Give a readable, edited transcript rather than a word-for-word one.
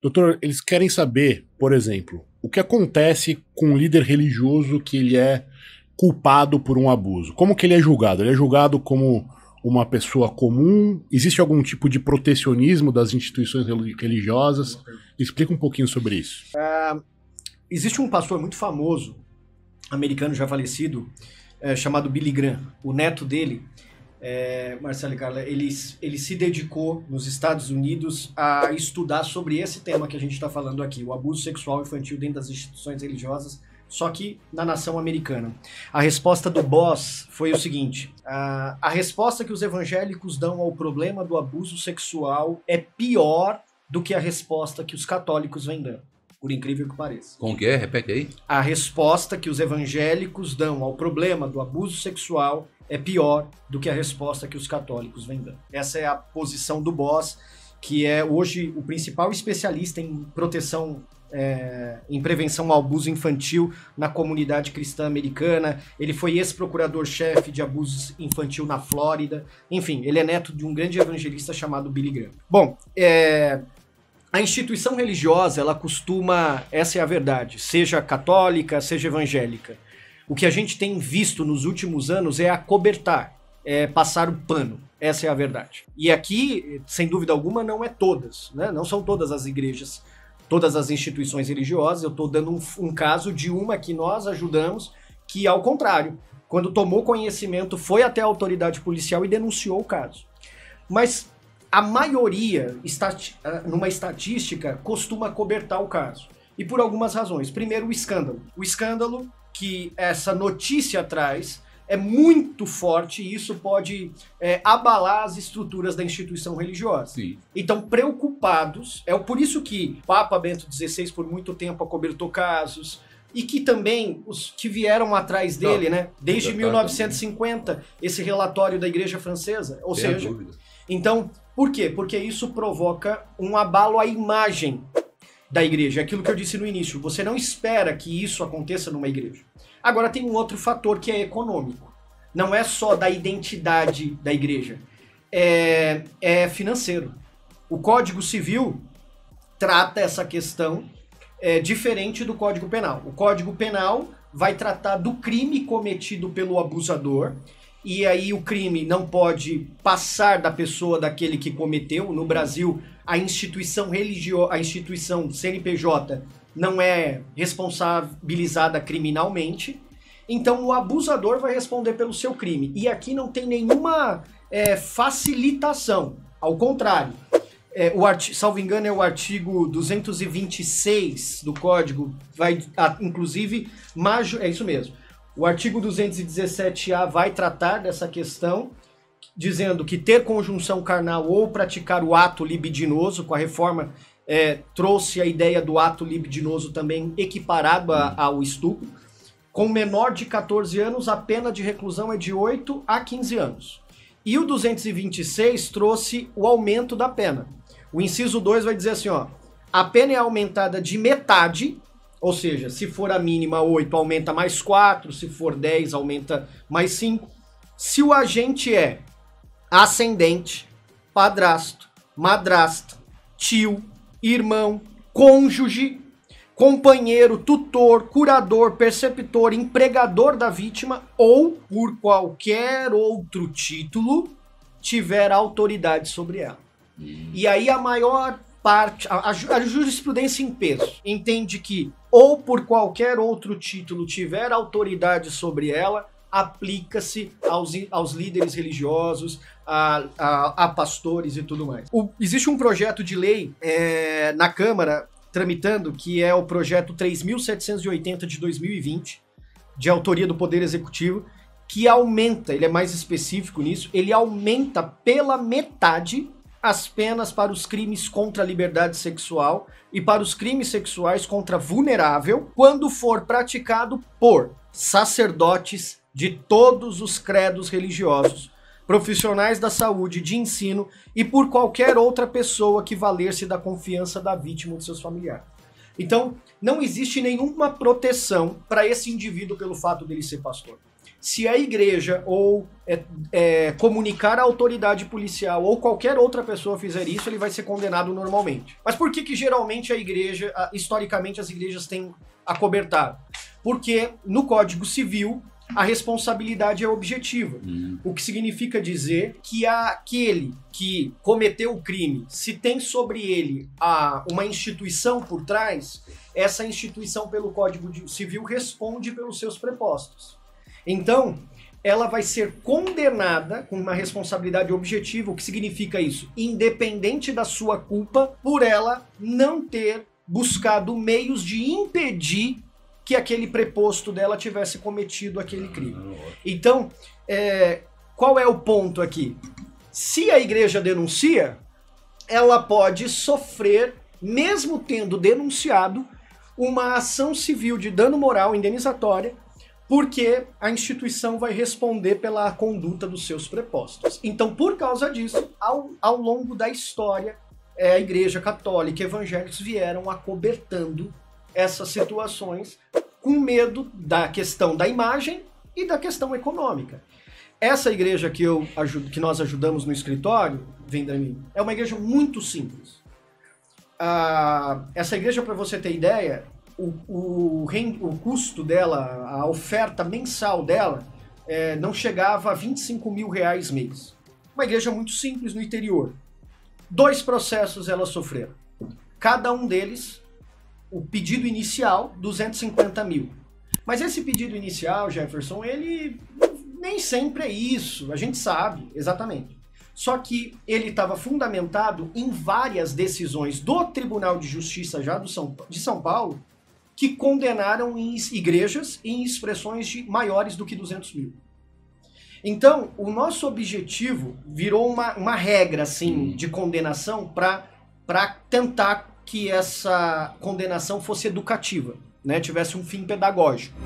Doutor, eles querem saber, por exemplo, o que acontece com um líder religioso que ele é culpado por um abuso. Como que ele é julgado? Ele é julgado como uma pessoa comum? Existe algum tipo de protecionismo das instituições religiosas? Explica um pouquinho sobre isso. Existe um pastor muito famoso, americano já falecido, chamado Billy Graham. O neto dele, Marcelo e Carla, ele se dedicou nos Estados Unidos a estudar sobre esse tema que a gente está falando aqui, o abuso sexual infantil dentro das instituições religiosas, só que na nação americana. A resposta do Boss foi o seguinte: a resposta que os evangélicos dão ao problema do abuso sexual é pior do que a resposta que os católicos vêm dando, por incrível que pareça. Como que é? Repete aí. A resposta que os evangélicos dão ao problema do abuso sexual é pior do que a resposta que os católicos vêm dando. Essa é a posição do Boss, que é hoje o principal especialista em proteção, em prevenção ao abuso infantil na comunidade cristã americana. Ele foi ex-procurador-chefe de abuso infantil na Flórida. Enfim, ele é neto de um grande evangelista chamado Billy Graham. Bom, a instituição religiosa, ela costuma, essa é a verdade, seja católica, seja evangélica. O que a gente tem visto nos últimos anos é acobertar, passar o pano. Essa é a verdade. E aqui, sem dúvida alguma, não é todas, né? Não são todas as igrejas, todas as instituições religiosas. Eu estou dando um caso de uma que nós ajudamos, que, ao contrário, quando tomou conhecimento, foi até a autoridade policial e denunciou o caso. Mas a maioria, numa estatística, costuma acobertar o caso. E por algumas razões. Primeiro, o escândalo. O escândalo que essa notícia traz é muito forte e isso pode abalar as estruturas da instituição religiosa. Sim. Então, preocupados, por isso que Papa Bento XVI por muito tempo acobertou casos, e que também os que vieram atrás dele, né, desde 1950, esse relatório da Igreja Francesa, ou seja, então, por quê? Porque isso provoca um abalo à imagem da igreja. Aquilo que eu disse no início, você não espera que isso aconteça numa igreja. Agora tem um outro fator que é econômico. Não é só da identidade da igreja, é financeiro. O Código Civil trata essa questão diferente do Código Penal. O Código Penal vai tratar do crime cometido pelo abusador, e aí o crime não pode passar da pessoa daquele que cometeu. No Brasil, a instituição religiosa, a instituição CNPJ não é responsabilizada criminalmente, então o abusador vai responder pelo seu crime. E aqui não tem nenhuma facilitação, ao contrário. Salvo engano, é o artigo 226 do Código, vai, inclusive, é isso mesmo. O artigo 217A vai tratar dessa questão, dizendo que ter conjunção carnal ou praticar o ato libidinoso, com a reforma trouxe a ideia do ato libidinoso também equiparado ao estupro. Com menor de 14 anos, a pena de reclusão é de 8 a 15 anos. E o 226 trouxe o aumento da pena. O inciso 2 vai dizer assim, a pena é aumentada de metade, ou seja, se for a mínima 8, aumenta mais 4, se for 10, aumenta mais 5. Se o agente é ascendente, padrasto, madrasta, tio, irmão, cônjuge, companheiro, tutor, curador, preceptor, empregador da vítima ou, por qualquer outro título, tiver autoridade sobre ela. E aí a maior parte, a jurisprudência em peso, entende que ou por qualquer outro título tiver autoridade sobre ela, aplica-se aos líderes religiosos, a pastores e tudo mais. Existe um projeto de lei na Câmara tramitando, que é o projeto 3.780 de 2020, de autoria do Poder Executivo, que aumenta, ele é mais específico nisso, ele aumenta pela metade as penas para os crimes contra a liberdade sexual e para os crimes sexuais contra vulnerável, quando for praticado por sacerdotes de todos os credos religiosos, profissionais da saúde, de ensino e por qualquer outra pessoa que valer-se da confiança da vítima ou de seus familiares. Então, não existe nenhuma proteção para esse indivíduo pelo fato dele ser pastor. se a igreja ou comunicar à autoridade policial ou qualquer outra pessoa fizer isso, ele vai ser condenado normalmente. Mas por que geralmente a igreja, historicamente as igrejas têm acobertado? Porque no Código Civil a responsabilidade é objetiva, o que significa dizer que aquele que cometeu o crime, se tem sobre ele uma instituição por trás, essa instituição pelo Código Civil responde pelos seus prepostos. Então, ela vai ser condenada com uma responsabilidade objetiva, o que significa isso? Independente da sua culpa, por ela não ter buscado meios de impedir que aquele preposto dela tivesse cometido aquele crime. Então, qual é o ponto aqui? Se a igreja denuncia, ela pode sofrer, mesmo tendo denunciado, uma ação civil de dano moral indenizatória, porque a instituição vai responder pela conduta dos seus prepostos. Então, por causa disso, ao longo da história, a Igreja Católica e evangélicos vieram acobertando essas situações com medo da questão da imagem e da questão econômica. Essa igreja que nós ajudamos no escritório, Vendramin, é uma igreja muito simples. Essa igreja, para você ter ideia, o custo dela, a oferta mensal dela, não chegava a R$25 mil mês. Uma igreja muito simples no interior. 2 processos elas sofreram. Cada um deles, o pedido inicial, 250 mil. Mas esse pedido inicial, Jefferson, ele nem sempre é isso, a gente sabe, exatamente. Só que ele estava fundamentado em várias decisões do Tribunal de Justiça já de São Paulo, que condenaram igrejas em expressões maiores do que 200 mil. Então, o nosso objetivo virou uma regra assim, de condenação para tentar que essa condenação fosse educativa, né? Tivesse um fim pedagógico.